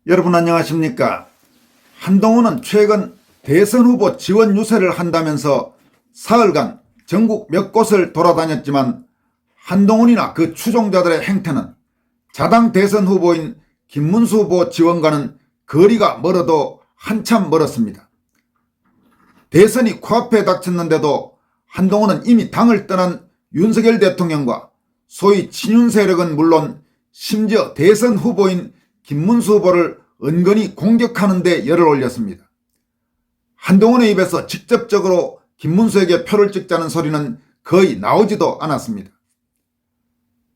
여러분 안녕하십니까? 한동훈은 최근 대선 후보 지원 유세를 한다면서 사흘간 전국 몇 곳을 돌아다녔지만 한동훈이나 그 추종자들의 행태는 자당 대선 후보인 김문수 후보 지원과는 거리가 멀어도 한참 멀었습니다. 대선이 코앞에 닥쳤는데도 한동훈은 이미 당을 떠난 윤석열 대통령과 소위 친윤 세력은 물론 심지어 대선 후보인 김문수 후보를 은근히 공격하는 데 열을 올렸습니다. 한동훈의 입에서 직접적으로 김문수에게 표를 찍자는 소리는 거의 나오지도 않았습니다.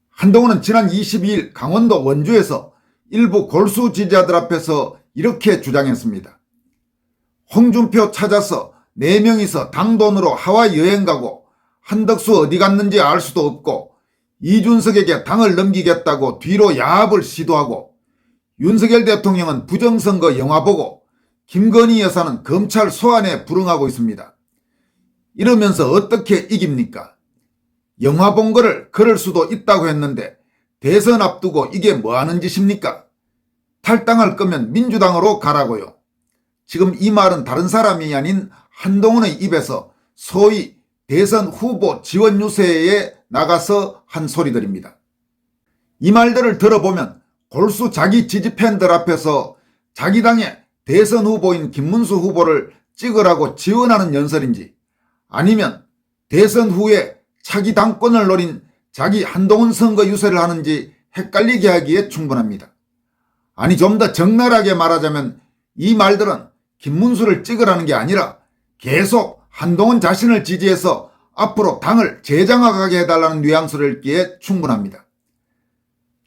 한동훈은 지난 22일 강원도 원주에서 일부 골수 지지자들 앞에서 이렇게 주장했습니다. 홍준표 찾아서 4명이서 당 돈으로 하와이 여행 가고 한덕수 어디 갔는지 알 수도 없고 이준석에게 당을 넘기겠다고 뒤로 야합을 시도하고 윤석열 대통령은 부정선거 영화 보고 김건희 여사는 검찰 소환에 불응하고 있습니다. 이러면서 어떻게 이깁니까? 영화 본 거를 그럴 수도 있다고 했는데 대선 앞두고 이게 뭐하는 짓입니까? 탈당할 거면 민주당으로 가라고요. 지금 이 말은 다른 사람이 아닌 한동훈의 입에서 소위 대선 후보 지원 유세에 나가서 한 소리들입니다. 이 말들을 들어보면 골수 자기 지지 팬들 앞에서 자기 당의 대선 후보인 김문수 후보를 찍으라고 지원하는 연설인지 아니면 대선 후에 차기 당권을 노린 자기 한동훈 선거 유세를 하는지 헷갈리게 하기에 충분합니다. 아니 좀 더 적나라하게 말하자면 이 말들은 김문수를 찍으라는 게 아니라 계속 한동훈 자신을 지지해서 앞으로 당을 재장하게 해달라는 뉘앙스를 읽기에 충분합니다.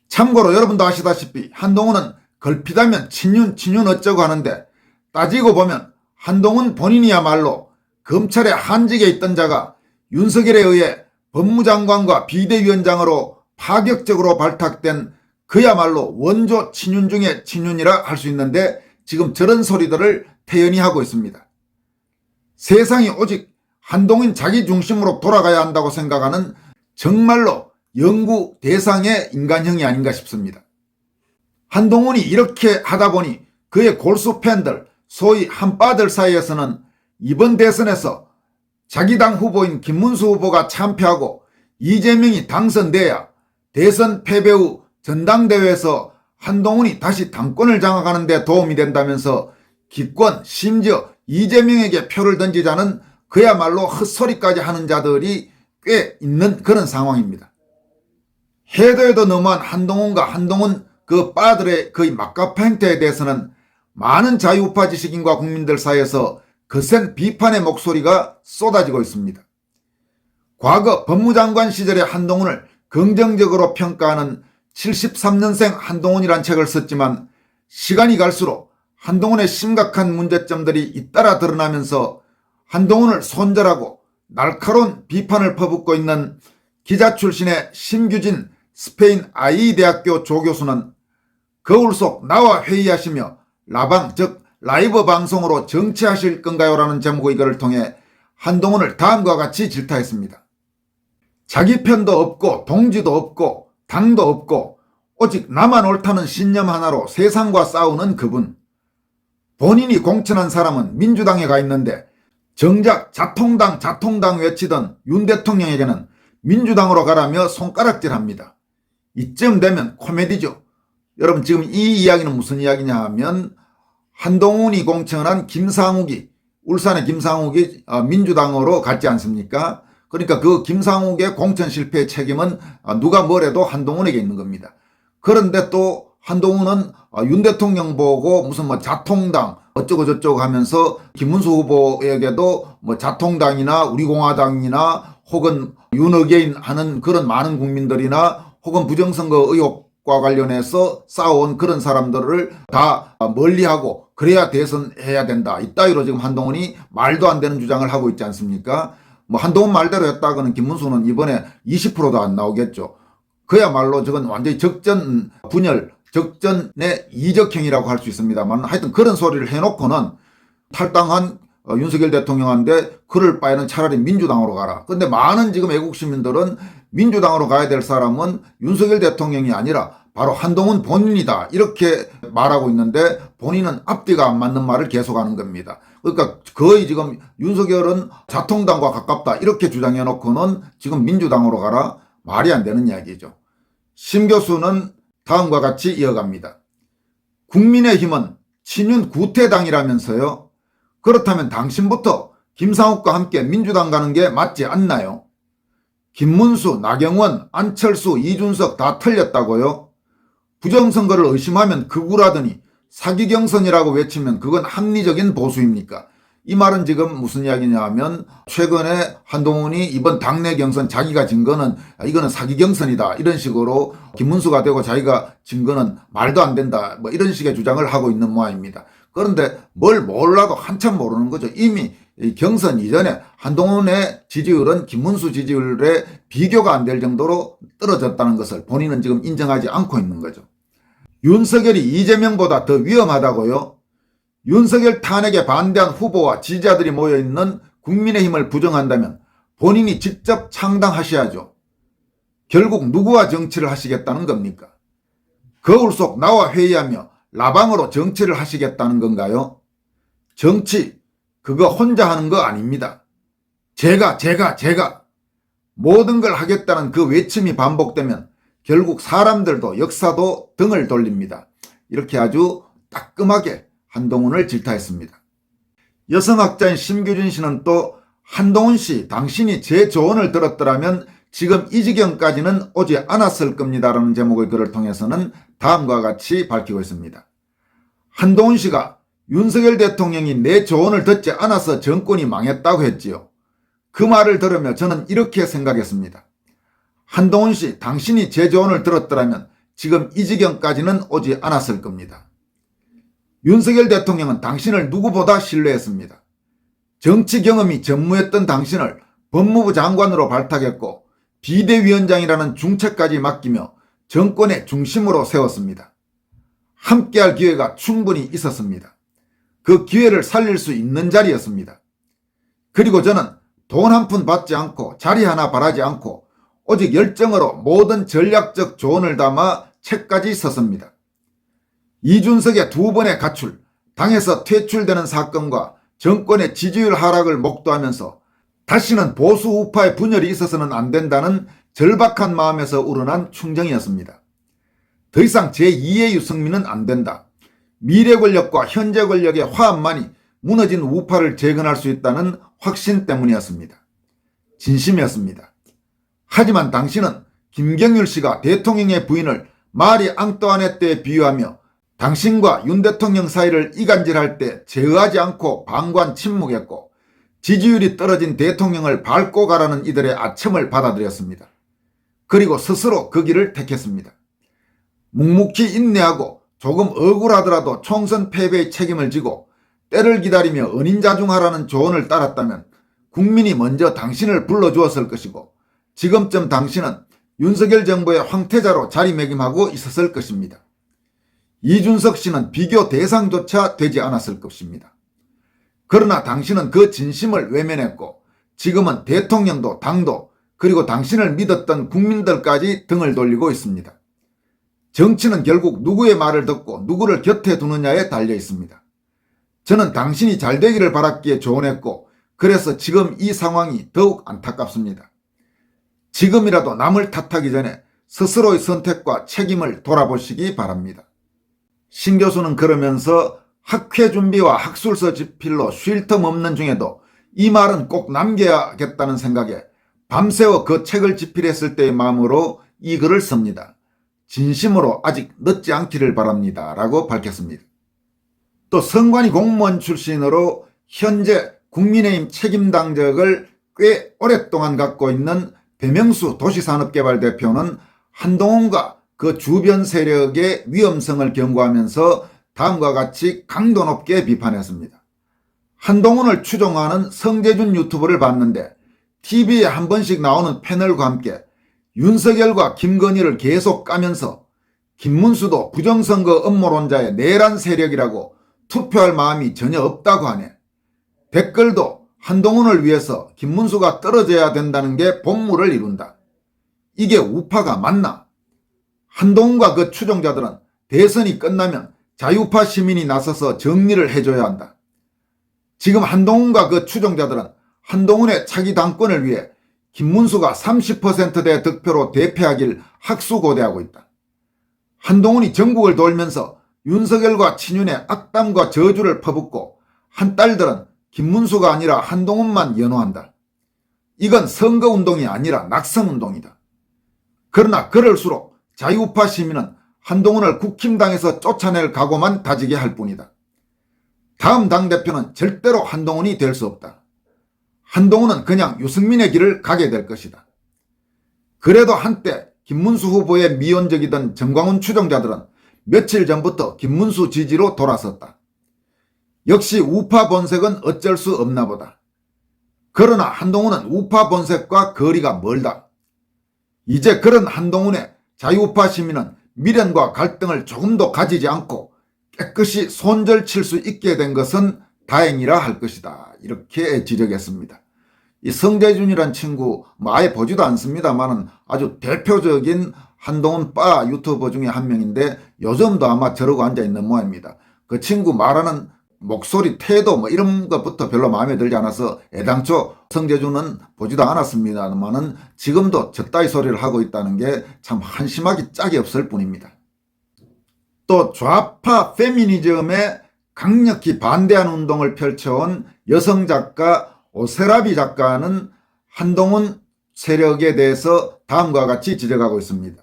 참고로 여러분도 아시다시피 한동훈은 걸핏하면 친윤 어쩌고 하는데 따지고 보면 한동훈 본인이야말로 검찰의 한직에 있던 자가 윤석열에 의해 법무장관과 비대위원장으로 파격적으로 발탁된 그야말로 원조 친윤 중의 친윤이라 할 수 있는데 지금 저런 소리들을 태연히 하고 있습니다. 세상이 오직 한동훈 자기 중심으로 돌아가야 한다고 생각하는 정말로 연구 대상의 인간형이 아닌가 싶습니다. 한동훈이 이렇게 하다 보니 그의 골수 팬들 소위 한빠들 사이에서는 이번 대선에서 자기 당 후보인 김문수 후보가 참패하고 이재명이 당선돼야 대선 패배 후 전당대회에서 한동훈이 다시 당권을 장악하는 데 도움이 된다면서 기권 심지어 이재명에게 표를 던지자는 그야말로 헛소리까지 하는 자들이 꽤 있는 그런 상황입니다. 해도 해도 너무한 한동훈과 한동훈 그 빠들의 거의 막가파 행태에 대해서는 많은 자유우파 지식인과 국민들 사이에서 거센 비판의 목소리가 쏟아지고 있습니다. 과거 법무장관 시절의 한동훈을 긍정적으로 평가하는 73년생 한동훈이란 책을 썼지만 시간이 갈수록 한동훈의 심각한 문제점들이 잇따라 드러나면서 한동훈을 손절하고 날카로운 비판을 퍼붓고 있는 기자 출신의 심규진 스페인 아이대학교 조교수는 거울 속 나와 회의하시며 라방 즉 라이브 방송으로 정치하실 건가요? 라는 제목의 글을 통해 한동훈을 다음과 같이 질타했습니다. 자기 편도 없고 동지도 없고 당도 없고 오직 나만 옳다는 신념 하나로 세상과 싸우는 그분. 본인이 공천한 사람은 민주당에 가 있는데 정작 자통당 외치던 윤 대통령에게는 민주당으로 가라며 손가락질합니다. 이쯤 되면 코미디죠. 여러분 지금 이 이야기는 무슨 이야기냐 하면 한동훈이 공천한 김상욱이 울산의 김상욱이 민주당으로 갔지 않습니까? 그러니까 그 김상욱의 공천 실패의 책임은 누가 뭐래도 한동훈에게 있는 겁니다. 그런데 또 한동훈은 윤 대통령 보고 무슨 뭐 자통당 어쩌고 저쩌고 하면서 김문수 후보에게도 뭐 자통당이나 우리공화당이나 혹은 윤어게인 하는 그런 많은 국민들이나 혹은 부정선거 의혹과 관련해서 싸워온 그런 사람들을 다 멀리하고 그래야 대선해야 된다. 이따위로 지금 한동훈이 말도 안 되는 주장을 하고 있지 않습니까? 뭐 한동훈 말대로 했다가는 김문수는 이번에 20%도 안 나오겠죠. 그야말로 저건 완전히 적전 분열, 적전의 이적행위라고 할 수 있습니다만 하여튼 그런 소리를 해놓고는 탈당한 윤석열 대통령한테 그럴 바에는 차라리 민주당으로 가라. 그런데 많은 지금 애국 시민들은 민주당으로 가야 될 사람은 윤석열 대통령이 아니라 바로 한동훈 본인이다 이렇게 말하고 있는데 본인은 앞뒤가 안 맞는 말을 계속하는 겁니다. 그러니까 거의 지금 윤석열은 자통당과 가깝다 이렇게 주장해 놓고는 지금 민주당으로 가라, 말이 안 되는 이야기죠. 심 교수는 다음과 같이 이어갑니다. 국민의힘은 친윤 구태당이라면서요. 그렇다면 당신부터 김상욱과 함께 민주당 가는 게 맞지 않나요? 김문수, 나경원, 안철수, 이준석 다 틀렸다고요? 부정선거를 의심하면 극우라더니 사기 경선이라고 외치면 그건 합리적인 보수입니까? 이 말은 지금 무슨 이야기냐 하면 최근에 한동훈이 이번 당내 경선 자기가 진 거는 이거는 사기 경선이다 이런 식으로 김문수가 되고 자기가 진 거는 말도 안 된다 뭐 이런 식의 주장을 하고 있는 모양입니다. 그런데 뭘 몰라도 한참 모르는 거죠. 이미 경선 이전에 한동훈의 지지율은 김문수 지지율에 비교가 안 될 정도로 떨어졌다는 것을 본인은 지금 인정하지 않고 있는 거죠. 윤석열이 이재명보다 더 위험하다고요? 윤석열 탄핵에 반대한 후보와 지지자들이 모여있는 국민의힘을 부정한다면 본인이 직접 창당하셔야죠. 결국 누구와 정치를 하시겠다는 겁니까? 거울 속 나와 회의하며 라방으로 정치를 하시겠다는 건가요? 정치, 그거 혼자 하는 거 아닙니다. 제가 모든 걸 하겠다는 그 외침이 반복되면 결국 사람들도 역사도 등을 돌립니다. 이렇게 아주 따끔하게 한동훈을 질타했습니다. 여성학자인 심규진 씨는 또 한동훈 씨, 당신이 제 조언을 들었더라면 지금 이 지경까지는 오지 않았을 겁니다라는 제목의 글을 통해서는 다음과 같이 밝히고 있습니다. 한동훈 씨가 윤석열 대통령이 내 조언을 듣지 않아서 정권이 망했다고 했지요. 그 말을 들으며 저는 이렇게 생각했습니다. 한동훈 씨, 당신이 제 조언을 들었더라면 지금 이 지경까지는 오지 않았을 겁니다. 윤석열 대통령은 당신을 누구보다 신뢰했습니다. 정치 경험이 전무했던 당신을 법무부 장관으로 발탁했고 비대위원장이라는 중책까지 맡기며 정권의 중심으로 세웠습니다. 함께할 기회가 충분히 있었습니다. 그 기회를 살릴 수 있는 자리였습니다. 그리고 저는 돈 한 푼 받지 않고 자리 하나 바라지 않고 오직 열정으로 모든 전략적 조언을 담아 책까지 썼습니다. 이준석의 2번의 가출, 당에서 퇴출되는 사건과 정권의 지지율 하락을 목도하면서 다시는 보수 우파의 분열이 있어서는 안 된다는 절박한 마음에서 우러난 충정이었습니다. 더 이상 제2의 유승민은 안 된다. 미래 권력과 현재 권력의 화합만이 무너진 우파를 재건할 수 있다는 확신 때문이었습니다. 진심이었습니다. 하지만 당신은 김경률 씨가 대통령의 부인을 마리 앙뚜아네트에 비유하며 당신과 윤 대통령 사이를 이간질할 때 제어하지 않고 방관 침묵했고 지지율이 떨어진 대통령을 밟고 가라는 이들의 아첨을 받아들였습니다. 그리고 스스로 그 길을 택했습니다. 묵묵히 인내하고 조금 억울하더라도 총선 패배의 책임을 지고 때를 기다리며 은인자중하라는 조언을 따랐다면 국민이 먼저 당신을 불러주었을 것이고 지금쯤 당신은 윤석열 정부의 황태자로 자리매김하고 있었을 것입니다. 이준석 씨는 비교 대상조차 되지 않았을 것입니다. 그러나 당신은 그 진심을 외면했고 지금은 대통령도 당도 그리고 당신을 믿었던 국민들까지 등을 돌리고 있습니다. 정치는 결국 누구의 말을 듣고 누구를 곁에 두느냐에 달려 있습니다. 저는 당신이 잘 되기를 바랐기에 조언했고 그래서 지금 이 상황이 더욱 안타깝습니다. 지금이라도 남을 탓하기 전에 스스로의 선택과 책임을 돌아보시기 바랍니다. 신 교수는 그러면서 학회 준비와 학술서 집필로 쉴 틈 없는 중에도 이 말은 꼭 남겨야겠다는 생각에 밤새워 그 책을 집필했을 때의 마음으로 이 글을 씁니다. 진심으로 아직 늦지 않기를 바랍니다. 라고 밝혔습니다. 또 선관위 공무원 출신으로 현재 국민의힘 책임당적을 꽤 오랫동안 갖고 있는 배명수 도시산업개발 대표는 한동훈과 그 주변 세력의 위험성을 경고하면서 다음과 같이 강도 높게 비판했습니다. 한동훈을 추종하는 성재준 유튜브를 봤는데 TV에 한 번씩 나오는 패널과 함께 윤석열과 김건희를 계속 까면서 김문수도 부정선거 음모론자의 내란 세력이라고 투표할 마음이 전혀 없다고 하네. 댓글도 한동훈을 위해서 김문수가 떨어져야 된다는 게 본물을 이룬다. 이게 우파가 맞나? 한동훈과 그 추종자들은 대선이 끝나면 자유파 시민이 나서서 정리를 해줘야 한다. 지금 한동훈과 그 추종자들은 한동훈의 차기 당권을 위해 김문수가 30%대 득표로 대패하길 학수고대하고 있다. 한동훈이 전국을 돌면서 윤석열과 친윤의 악담과 저주를 퍼붓고 한 딸들은 김문수가 아니라 한동훈만 연호한다. 이건 선거운동이 아니라 낙선운동이다. 그러나 그럴수록 자유파 시민은 한동훈을 국힘당에서 쫓아낼 각오만 다지게 할 뿐이다. 다음 당대표는 절대로 한동훈이 될 수 없다. 한동훈은 그냥 유승민의 길을 가게 될 것이다. 그래도 한때 김문수 후보의 미온적이던 정광훈 추종자들은 며칠 전부터 김문수 지지로 돌아섰다. 역시 우파 본색은 어쩔 수 없나 보다. 그러나 한동훈은 우파 본색과 거리가 멀다. 이제 그런 한동훈의 자유우파 시민은 미련과 갈등을 조금도 가지지 않고 깨끗이 손절칠 수 있게 된 것은 다행이라 할 것이다. 이렇게 지적했습니다. 이 성재준이란 친구 아예 보지도 않습니다만은 아주 대표적인 한동훈 빠 유튜버 중에 한 명인데 요즘도 아마 저러고 앉아있는 모양입니다. 그 친구 말하는 목소리, 태도 뭐 이런 것부터 별로 마음에 들지 않아서 애당초 성재준은 보지도 않았습니다만은 지금도 저따위 소리를 하고 있다는 게 참 한심하기 짝이 없을 뿐입니다. 또 좌파 페미니즘에 강력히 반대하는 운동을 펼쳐온 여성 작가 오세라비 작가는 한동훈 세력에 대해서 다음과 같이 지적하고 있습니다.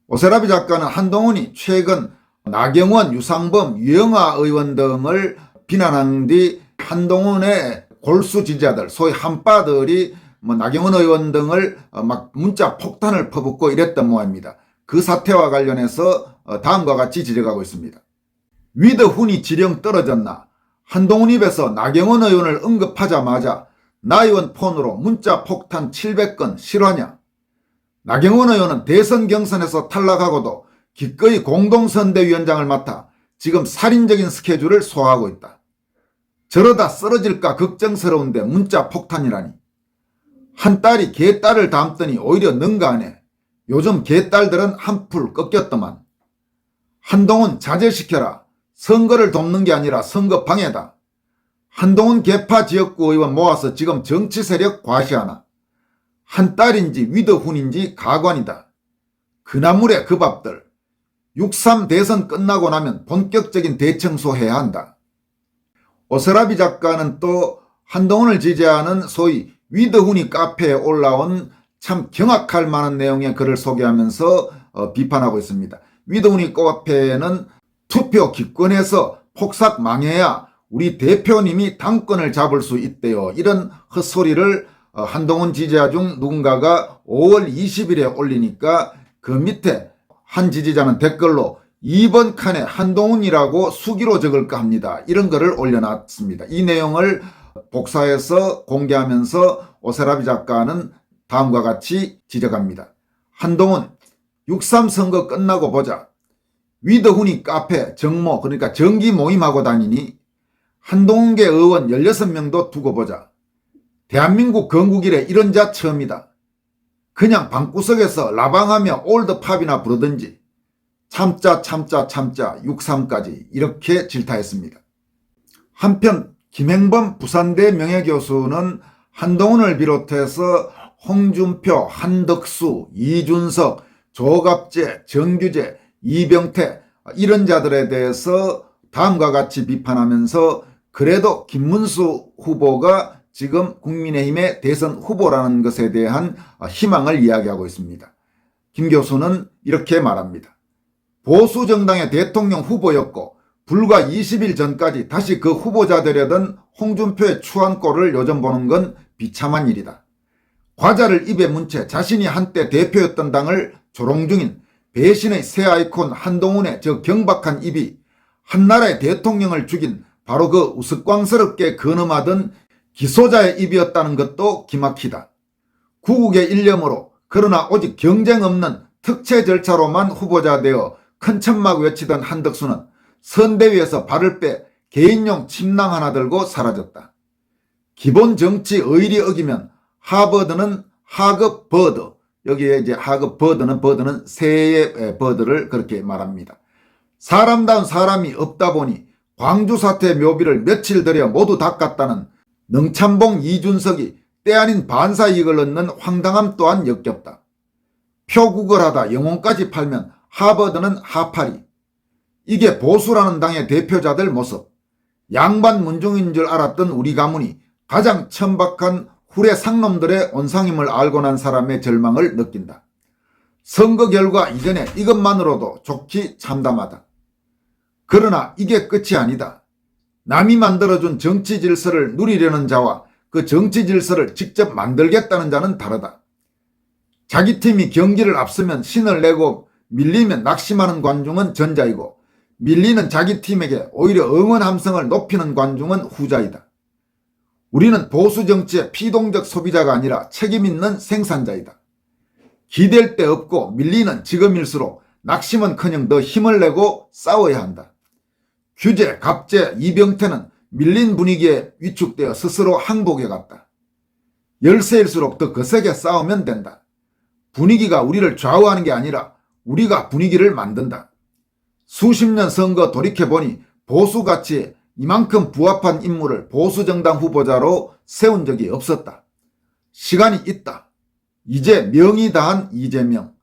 오세라비 작가는 한동훈이 최근 나경원, 유상범, 유영아 의원 등을 비난한 뒤 한동훈의 골수 지지자들, 소위 한빠들이 나경원 의원 등을 막 문자 폭탄을 퍼붓고 이랬던 모양입니다. 그 사태와 관련해서 다음과 같이 지적하고 있습니다. 위드훈이 지령 떨어졌나? 한동훈 입에서 나경원 의원을 언급하자마자 나 의원 폰으로 문자 폭탄 700건 실화냐? 나경원 의원은 대선 경선에서 탈락하고도 기꺼이 공동선대위원장을 맡아 지금 살인적인 스케줄을 소화하고 있다. 저러다 쓰러질까 걱정스러운데 문자 폭탄이라니. 한 딸이 개딸을 닮더니 오히려 능가하네. 요즘 개딸들은 한풀 꺾였더만. 한동훈 자제시켜라. 선거를 돕는 게 아니라 선거 방해다. 한동훈 개파 지역구 의원 모아서 지금 정치 세력 과시하나. 한 딸인지 위드훈인지 가관이다. 그나물의 그 밥들. 6.3 대선 끝나고 나면 본격적인 대청소 해야 한다. 오세라비 작가는 또 한동훈을 지지하는 소위 위드훈이 카페에 올라온 참 경악할 만한 내용의 글을 소개하면서 비판하고 있습니다. 위드훈이 카페에는 투표 기권해서 폭삭 망해야 우리 대표님이 당권을 잡을 수 있대요. 이런 헛소리를 한동훈 지지자 중 누군가가 5월 20일에 올리니까 그 밑에 한 지지자는 댓글로 2번 칸에 한동훈이라고 수기로 적을까 합니다. 이런 글을 올려놨습니다. 이 내용을 복사해서 공개하면서 오세라비 작가는 다음과 같이 지적합니다. 한동훈 6.3 선거 끝나고 보자. 위드훈이 카페, 정모 그러니까 정기 모임하고 다니니 한동훈계 의원 16명도 두고 보자. 대한민국 건국 이래 이런 자 처음이다. 그냥 방구석에서 라방하며 올드팝이나 부르든지 참자 6.3까지 이렇게 질타했습니다. 한편 김행범 부산대 명예교수는 한동훈을 비롯해서 홍준표, 한덕수, 이준석, 조갑재, 정규재, 이병태 이런 자들에 대해서 다음과 같이 비판하면서 그래도 김문수 후보가 지금 국민의힘의 대선 후보라는 것에 대한 희망을 이야기하고 있습니다. 김 교수는 이렇게 말합니다. 보수 정당의 대통령 후보였고 불과 20일 전까지 다시 그 후보자 되려던 홍준표의 추한꼴을 요즘 보는 건 비참한 일이다. 과자를 입에 문 채 자신이 한때 대표였던 당을 조롱 중인 배신의 새 아이콘 한동훈의 저 경박한 입이 한나라의 대통령을 죽인 바로 그 우스꽝스럽게 근엄하던 기소자의 입이었다는 것도 기막히다. 구국의 일념으로 그러나 오직 경쟁 없는 특채 절차로만 후보자 되어 큰 천막 외치던 한덕수는 선대위에서 발을 빼 개인용 침낭 하나 들고 사라졌다. 기본 정치 의리 어기면 하버드는 하급 버드, 여기에 이제 하급 버드는 새의 버드를 그렇게 말합니다. 사람다운 사람이 없다 보니 광주 사태 묘비를 며칠 들여 모두 닦았다는 능참봉 이준석이 때 아닌 반사 이익을 얻는 황당함 또한 역겹다. 표국을 하다 영혼까지 팔면 하버드는 하파리. 이게 보수라는 당의 대표자들 모습. 양반 문중인 줄 알았던 우리 가문이 가장 천박한 후레 상놈들의 온상임을 알고 난 사람의 절망을 느낀다. 선거 결과 이전에 이것만으로도 좋기 참담하다. 그러나 이게 끝이 아니다. 남이 만들어준 정치 질서를 누리려는 자와 그 정치 질서를 직접 만들겠다는 자는 다르다. 자기 팀이 경기를 앞서면 신을 내고 밀리면 낙심하는 관중은 전자이고 밀리는 자기 팀에게 오히려 응원 함성을 높이는 관중은 후자이다. 우리는 보수 정치의 피동적 소비자가 아니라 책임 있는 생산자이다. 기댈 데 없고 밀리는 지금일수록 낙심은커녕 더 힘을 내고 싸워야 한다. 규제, 갑제, 이병태는 밀린 분위기에 위축되어 스스로 항복해 갔다. 열세일수록 더 거세게 싸우면 된다. 분위기가 우리를 좌우하는 게 아니라 우리가 분위기를 만든다. 수십 년 선거 돌이켜보니 보수 가치에 이만큼 부합한 인물을 보수정당 후보자로 세운 적이 없었다. 시간이 있다. 이제 명이 다한 이재명,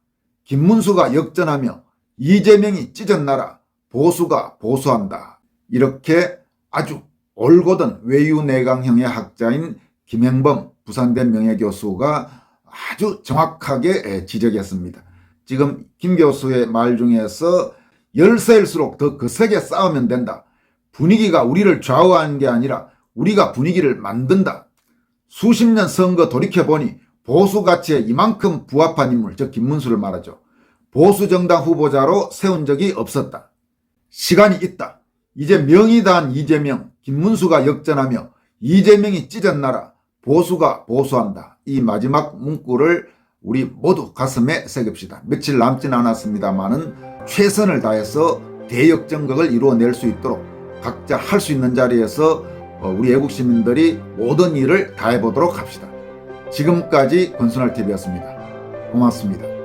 김문수가 역전하며 이재명이 찢어나라. 보수가 보수한다. 이렇게 아주 올곧은 외유내강형의 학자인 김행범 부산대 명예교수가 아주 정확하게 지적했습니다. 지금 김 교수의 말 중에서 열세일수록 더 거세게 싸우면 된다. 분위기가 우리를 좌우하는 게 아니라 우리가 분위기를 만든다. 수십 년 선거 돌이켜보니 보수 가치에 이만큼 부합한 인물, 즉 김문수를 말하죠. 보수 정당 후보자로 세운 적이 없었다. 시간이 있다. 이제 명이 다한 이재명, 김문수가 역전하며 이재명이 찢어나라. 보수가 보수한다. 이 마지막 문구를 우리 모두 가슴에 새깁시다. 며칠 남진 않았습니다만은 최선을 다해서 대역전극을 이루어낼 수 있도록 각자 할 수 있는 자리에서 우리 애국시민들이 모든 일을 다해보도록 합시다. 지금까지 권순할TV였습니다. 고맙습니다.